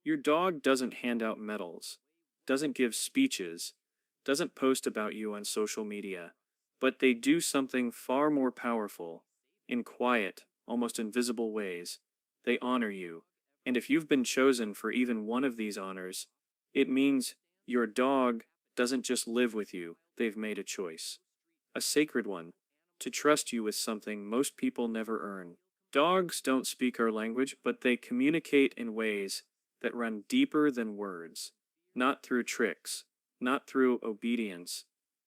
Your dog doesn't hand out medals, doesn't give speeches, doesn't post about you on social media, but they do something far more powerful. In quiet, almost invisible ways, they honor you. And if you've been chosen for even one of these honors, it means your dog doesn't just live with you, they've made a choice. A sacred one, to trust you with something most people never earn. Dogs don't speak our language, but they communicate in ways that run deeper than words. Not through tricks, not through obedience,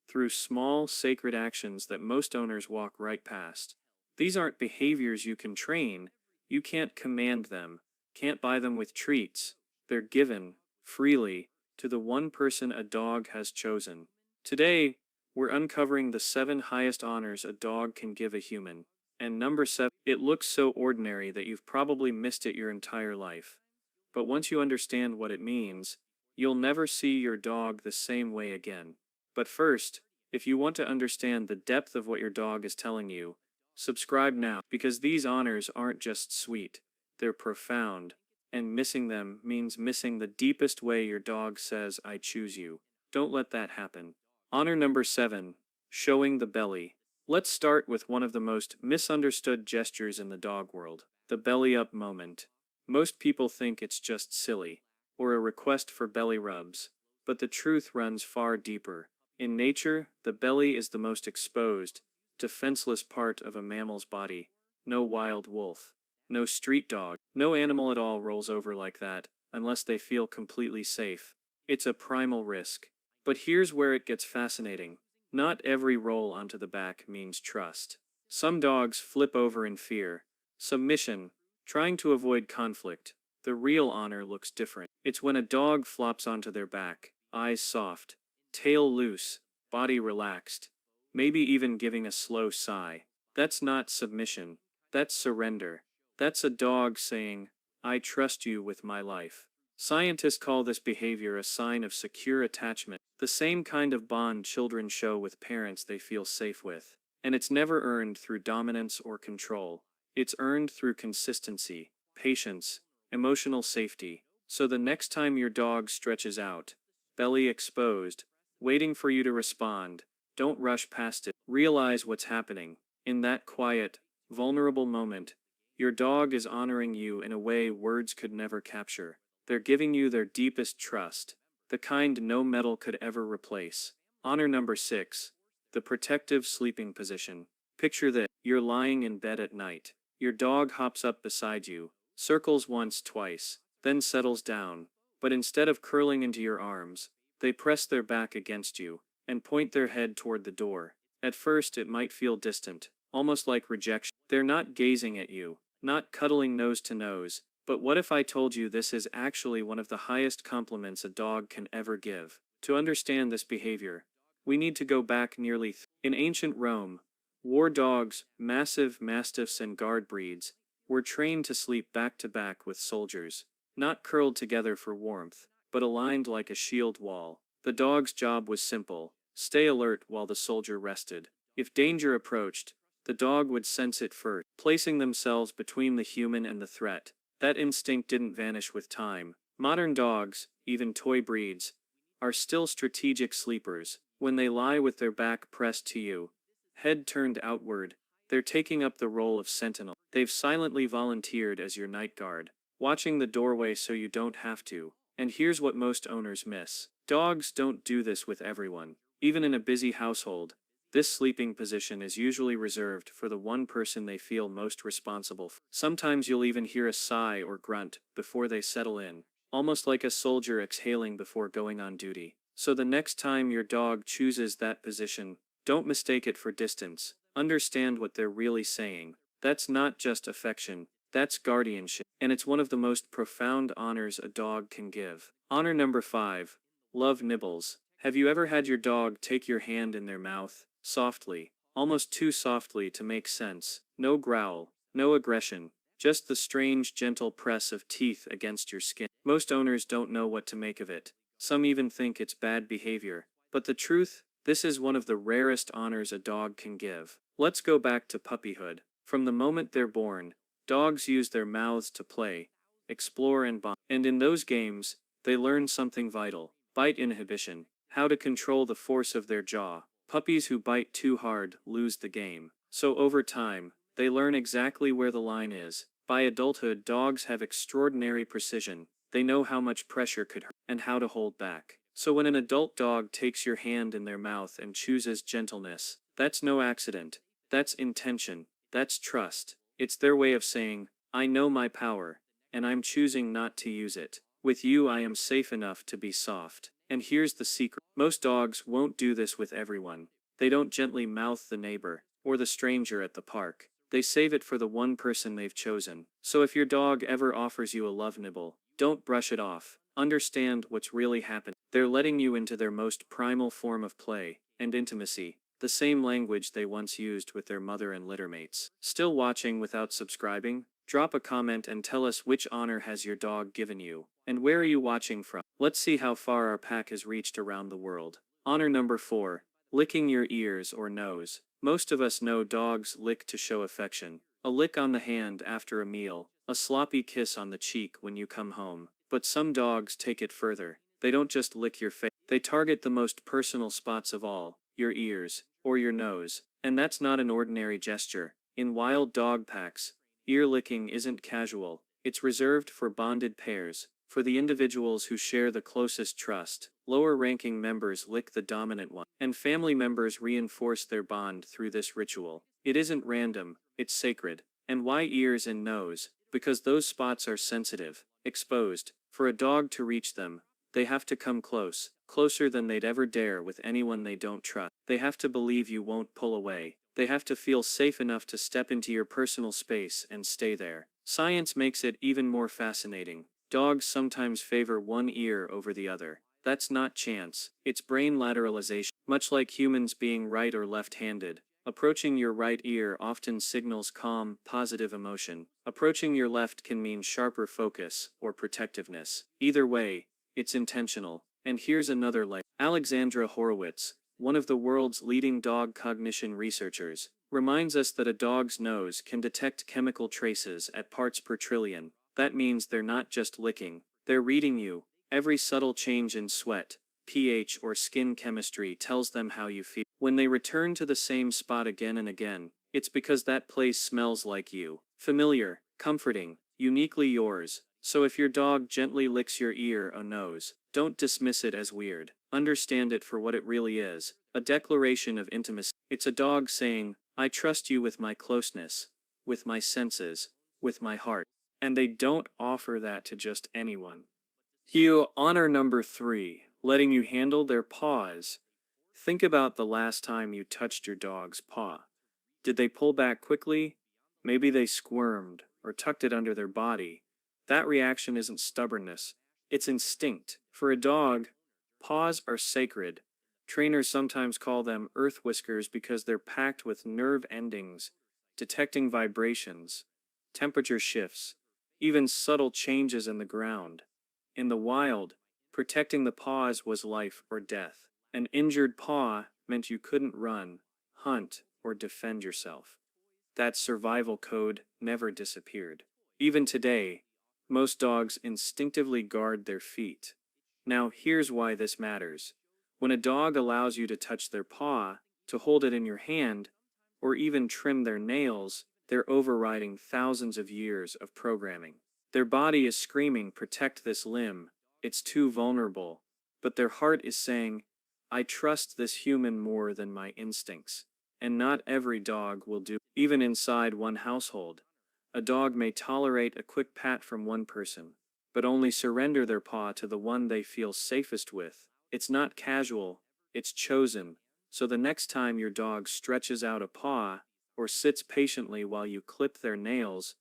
through small, sacred actions that most owners walk right past. These aren't behaviors you can train, you can't command them, can't buy them with treats. They're given, freely, to the one person a dog has chosen. Today, we're uncovering the 7 highest honors a dog can give a human. And number 7, it looks so ordinary that you've probably missed it your entire life. But once you understand what it means, you'll never see your dog the same way again. But first, if you want to understand the depth of what your dog is telling you, subscribe now, because these honors aren't just sweet, they're profound, and missing them means missing the deepest way your dog says, I choose you. Don't let that happen. Honor number 7, showing the belly. Let's start with one of the most misunderstood gestures in the dog world, the belly up moment. Most people think it's just silly, or a request for belly rubs, but the truth runs far deeper. In nature, the belly is the most exposed, defenseless part of a mammal's body. No wild wolf, no street dog, no animal at all rolls over like that, unless they feel completely safe. It's a primal risk. But here's where it gets fascinating. Not every roll onto the back means trust. Some dogs flip over in fear, submission, trying to avoid conflict. The real honor looks different. It's when a dog flops onto their back, eyes soft, tail loose, body relaxed, maybe even giving a slow sigh. That's not submission. That's surrender. That's a dog saying, I trust you with my life. Scientists call this behavior a sign of secure attachment, the same kind of bond children show with parents they feel safe with. And it's never earned through dominance or control. It's earned through consistency, patience, emotional safety. So the next time your dog stretches out, belly exposed, waiting for you to respond, don't rush past it. Realize what's happening. In that quiet, vulnerable moment, your dog is honoring you in a way words could never capture. They're giving you their deepest trust, the kind no metal could ever replace. Honor number 6, the protective sleeping position. Picture this, you're lying in bed at night. Your dog hops up beside you, circles once, twice, then settles down. But instead of curling into your arms, they press their back against you and point their head toward the door. At first it might feel distant, almost like rejection. They're not gazing at you, not cuddling nose to nose. But what if I told you this is actually one of the highest compliments a dog can ever give? To understand this behavior, we need to go back nearly in ancient Rome. War dogs, massive mastiffs and guard breeds, were trained to sleep back to back with soldiers, not curled together for warmth, but aligned like a shield wall. The dog's job was simple: stay alert while the soldier rested. If danger approached, the dog would sense it first, placing themselves between the human and the threat. That instinct didn't vanish with time. Modern dogs, even toy breeds, are still strategic sleepers. When they lie with their back pressed to you, head turned outward, they're taking up the role of sentinel. They've silently volunteered as your night guard, watching the doorway so you don't have to. And here's what most owners miss. Dogs don't do this with everyone. Even in a busy household, this sleeping position is usually reserved for the one person they feel most responsible for. Sometimes you'll even hear a sigh or grunt before they settle in, almost like a soldier exhaling before going on duty. So the next time your dog chooses that position, don't mistake it for distance. Understand what they're really saying. That's not just affection, that's guardianship. And it's one of the most profound honors a dog can give. Honor number 5, love nibbles. Have you ever had your dog take your hand in their mouth? Softly, almost too softly to make sense. No growl, no aggression, just the strange, gentle press of teeth against your skin. Most owners don't know what to make of it. Some even think it's bad behavior. But the truth, this is one of the rarest honors a dog can give. Let's go back to puppyhood. From the moment they're born, dogs use their mouths to play, explore, and bond. And in those games, they learn something vital: bite inhibition, how to control the force of their jaw. Puppies who bite too hard lose the game. So over time, they learn exactly where the line is. By adulthood, dogs have extraordinary precision. They know how much pressure could hurt and how to hold back. So when an adult dog takes your hand in their mouth and chooses gentleness, that's no accident. That's intention. That's trust. It's their way of saying, I know my power, and I'm choosing not to use it. With you, I am safe enough to be soft. And here's the secret: most dogs won't do this with everyone. They don't gently mouth the neighbor or the stranger at the park. They save it for the one person they've chosen. So if your dog ever offers you a love nibble, don't brush it off. Understand what's really happening. They're letting you into their most primal form of play and intimacy, the same language they once used with their mother and littermates. Still watching without subscribing? Drop a comment and tell us which honor has your dog given you, and where are you watching from? Let's see how far our pack has reached around the world. Honor number 4. Licking your ears or nose. Most of us know dogs lick to show affection. A lick on the hand after a meal, a sloppy kiss on the cheek when you come home. But some dogs take it further. They don't just lick your face. They target the most personal spots of all, your ears, or your nose. And that's not an ordinary gesture. In wild dog packs, ear licking isn't casual. It's reserved for bonded pairs, for the individuals who share the closest trust. Lower-ranking members lick the dominant one, and family members reinforce their bond through this ritual. It isn't random, it's sacred. And why ears and nose? Because those spots are sensitive, exposed. For a dog to reach them, they have to come close, closer than they'd ever dare with anyone they don't trust. They have to believe you won't pull away. They have to feel safe enough to step into your personal space and stay there. Science makes it even more fascinating. Dogs sometimes favor one ear over the other. That's not chance, it's brain lateralization. Much like humans being right or left-handed, approaching your right ear often signals calm, positive emotion. Approaching your left can mean sharper focus or protectiveness. Either way, it's intentional. And here's another layer. Alexandra Horowitz, one of the world's leading dog cognition researchers, reminds us that a dog's nose can detect chemical traces at parts per trillion. That means they're not just licking, they're reading you. Every subtle change in sweat, pH, or skin chemistry tells them how you feel. When they return to the same spot again and again, it's because that place smells like you. Familiar, comforting, uniquely yours. So if your dog gently licks your ear or nose, don't dismiss it as weird. Understand it for what it really is, a declaration of intimacy. It's a dog saying, I trust you with my closeness, with my senses, with my heart. And they don't offer that to just anyone. Honor number 3, letting you handle their paws. Think about the last time you touched your dog's paw. Did they pull back quickly? Maybe they squirmed or tucked it under their body. That reaction isn't stubbornness, it's instinct. For a dog, paws are sacred. Trainers sometimes call them earth whiskers because they're packed with nerve endings, detecting vibrations, temperature shifts, even subtle changes in the ground. In the wild, protecting the paws was life or death. An injured paw meant you couldn't run, hunt, or defend yourself. That survival code never disappeared. Even today, most dogs instinctively guard their feet. Now, here's why this matters. When a dog allows you to touch their paw, to hold it in your hand, or even trim their nails, they're overriding thousands of years of programming. Their body is screaming, protect this limb, it's too vulnerable. But their heart is saying, I trust this human more than my instincts. And not every dog will do. Even inside one household, a dog may tolerate a quick pat from one person, but only surrender their paw to the one they feel safest with. It's not casual, it's chosen. So the next time your dog stretches out a paw, or sits patiently while you clip their nails,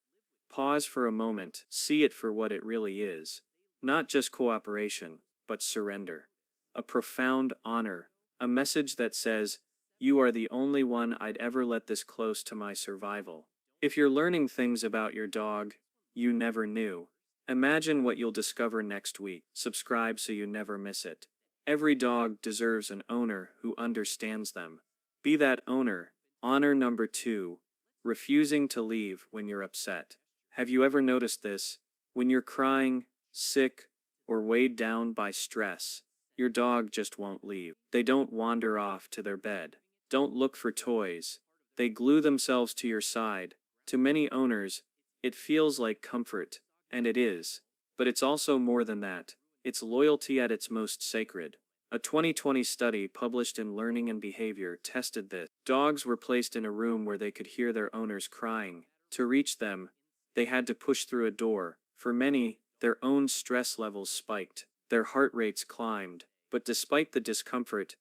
pause for a moment, see it for what it really is. Not just cooperation, but surrender. A profound honor, a message that says, you are the only one I'd ever let this close to my survival. If you're learning things about your dog you never knew, imagine what you'll discover next week. Subscribe so you never miss it. Every dog deserves an owner who understands them. Be that owner. Honor number 2, refusing to leave when you're upset. Have you ever noticed this? When you're crying, sick, or weighed down by stress, your dog just won't leave. They don't wander off to their bed. Don't look for toys. They glue themselves to your side. To many owners, it feels like comfort, and it is. But it's also more than that. It's loyalty at its most sacred. A 2020 study published in Learning and Behavior tested this. Dogs were placed in a room where they could hear their owners crying. To reach them, they had to push through a door. For many, their own stress levels spiked. Their heart rates climbed. But despite the discomfort,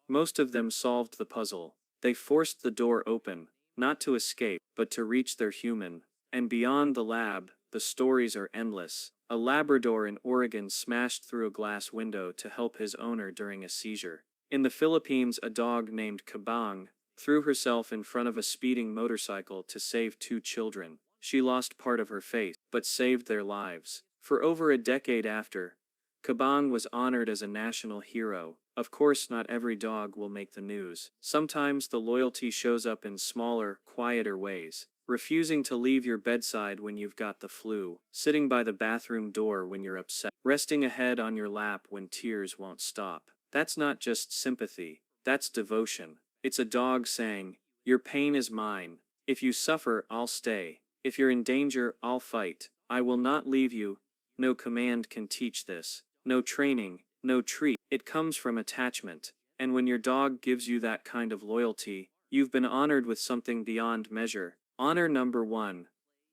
most of them solved the puzzle. They forced the door open, not to escape, but to reach their human. And beyond the lab, the stories are endless. A Labrador in Oregon smashed through a glass window to help his owner during a seizure. In the Philippines, a dog named Kabang threw herself in front of a speeding motorcycle to save two children. She lost part of her face, but saved their lives. For over a decade after, Kabang was honored as a national hero. Of course, not every dog will make the news. Sometimes the loyalty shows up in smaller, quieter ways. Refusing to leave your bedside when you've got the flu, sitting by the bathroom door when you're upset, resting a head on your lap when tears won't stop. That's not just sympathy, that's devotion. It's a dog saying, "Your pain is mine. If you suffer, I'll stay. If you're in danger, I'll fight. I will not leave you." No command can teach this. No training, no treat. It comes from attachment. And when your dog gives you that kind of loyalty, you've been honored with something beyond measure. Honor number 1.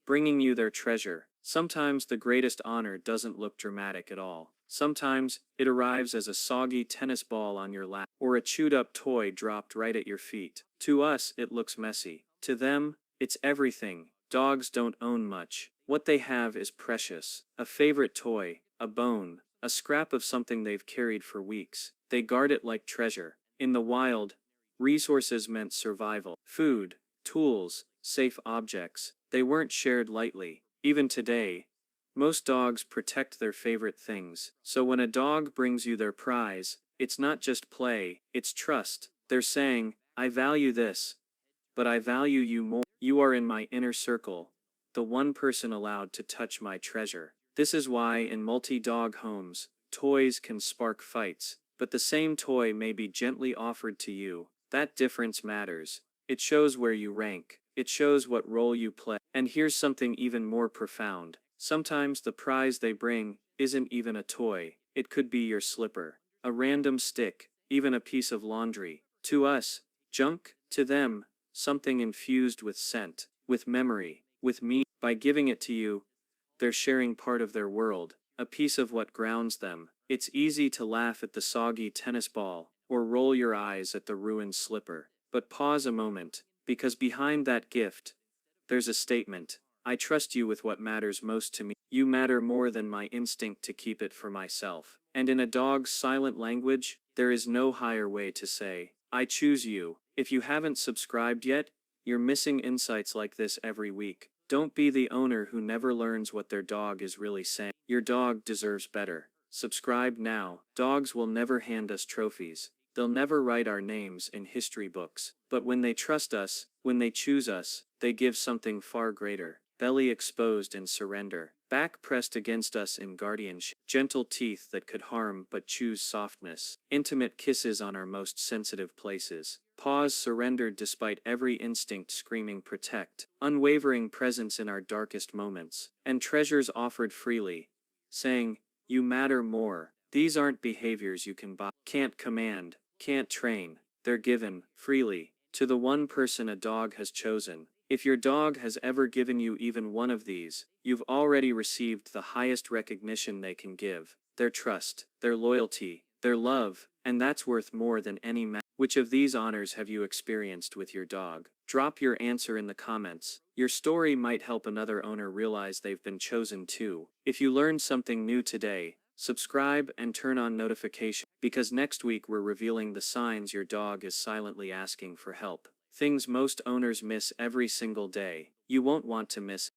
Bringing you their treasure. Sometimes the greatest honor doesn't look dramatic at all. Sometimes it arrives as a soggy tennis ball on your lap, or a chewed-up toy dropped right at your feet. To us, it looks messy. To them, it's everything. Dogs don't own much. What they have is precious. A favorite toy, a bone, a scrap of something they've carried for weeks. They guard it like treasure. In the wild, resources meant survival. Food, tools, safe objects. They weren't shared lightly. Even today, most dogs protect their favorite things. So when a dog brings you their prize, it's not just play, it's trust. They're saying, "I value this, but I value you more. You are in my inner circle, the one person allowed to touch my treasure." This is why in multi-dog homes, toys can spark fights, but the same toy may be gently offered to you. That difference matters. It shows where you rank. It shows what role you play. And here's something even more profound. Sometimes the prize they bring isn't even a toy. It could be your slipper, a random stick, even a piece of laundry. To us, junk. To them, something infused with scent, with memory, with meaning. By giving it to you, they're sharing part of their world, a piece of what grounds them. It's easy to laugh at the soggy tennis ball, or roll your eyes at the ruined slipper. But pause a moment, because behind that gift, there's a statement. I trust you with what matters most to me. You matter more than my instinct to keep it for myself. And in a dog's silent language, there is no higher way to say, "I choose you." If you haven't subscribed yet, you're missing insights like this every week. Don't be the owner who never learns what their dog is really saying. Your dog deserves better. Subscribe now. Dogs will never hand us trophies. They'll never write our names in history books. But when they trust us, when they choose us, they give something far greater. Belly exposed in surrender. Back pressed against us in guardianship. Gentle teeth that could harm but choose softness. Intimate kisses on our most sensitive places. Paws surrendered despite every instinct screaming protect. Unwavering presence in our darkest moments. And treasures offered freely, saying, "You matter more." These aren't behaviors you can buy, can't command, can't train. They're given, freely, to the one person a dog has chosen. If your dog has ever given you even one of these, you've already received the highest recognition they can give. Their trust, their loyalty, their love, and that's worth more than any Which of these honors have you experienced with your dog? Drop your answer in the comments. Your story might help another owner realize they've been chosen too. If you learned something new today, subscribe and turn on notifications, because next week we're revealing the signs your dog is silently asking for help. Things most owners miss every single day. You won't want to miss